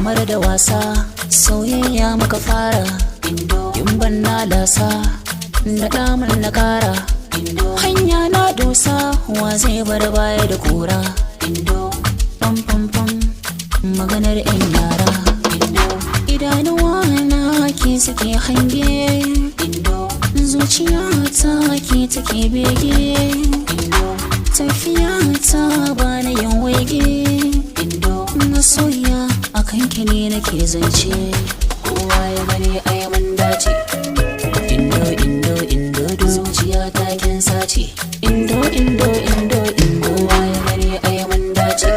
kamar da wasa soyayya muka fara. In ban na lasa da damar na kara. Hanya na dosa wa zai bar baya da kura. Pam pam pam maganar yan yara. Idanuwa na ke suke hange. Zuciya ta ke take bege. Tafiya ta bana yin waige. Masoya a kanki ne nake zance. Kowa ya gani a yaman dace. Indo indo indo do zuciya ta kin sace. Indo indo indo indo kowa ya gani a yaman dace.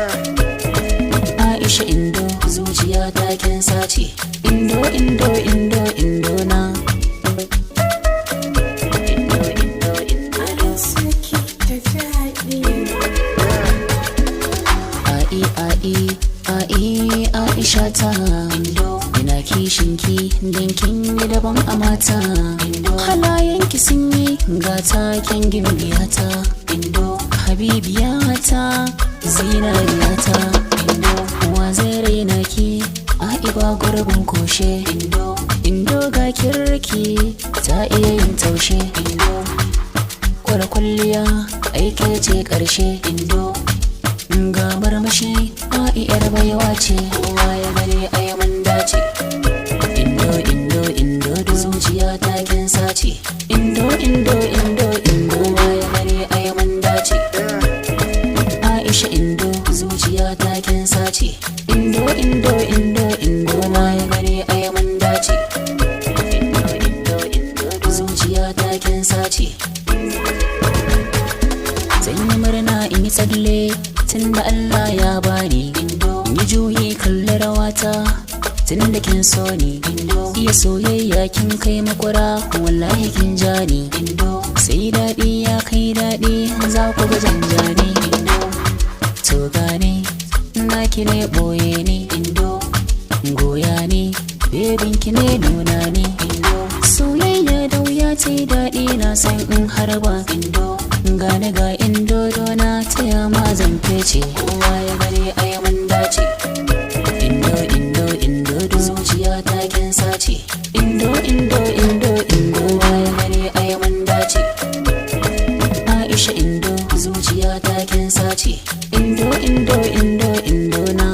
Aisha Indo zuciya ta kin sace. Indo indo indo indo na. Indo indo indo Alin Sarki da daɗi. Ai Aisha ta ina kishinki don kin yi daban a mata. Halayenki sun yi gata kyan gimbiyata. Habibiyata zinariyata. Wa zai raina ki ai ba gurbin koshe. Indo ga kirki ta iya yin taushe. Kwalliya aike ce ƙarshe. Ga marmashi yar baiwa ce. Kowa ya gani a yaman dace. Indo indo indo da zuciya ta kin sace. Indo indo indo indo kowa ya gani a yaman dace. Aisha Indo zuciya ta kin sace. Indo indo indo indo kowa ya gani a yaman dace. Indo indo indo da zuciya ta kin sace. Zan yi murna in yi tsalle tunda Allah ya bani. In yi juyi kalli rawata tunda kin so ni. Iya soyayya kin kai makwara wallahi kin ja ni. Sai daɗi ya kai daɗi za ku ga janjani. To gane naki ne ɓoye ni. Goya ni bebinki ne nuna ni. Soyayya da wuya ta yi daɗi na san in harba. Gane ga Indo dona ta yama zan fece. Kowa ya gani a yaman dace. Indo indo indo da zuciya ta kin sace. Indo indo indo indo kowa ya gani a yaman dace. Aisha Indo zuciya ta kin sace. Indo indo indo indo na.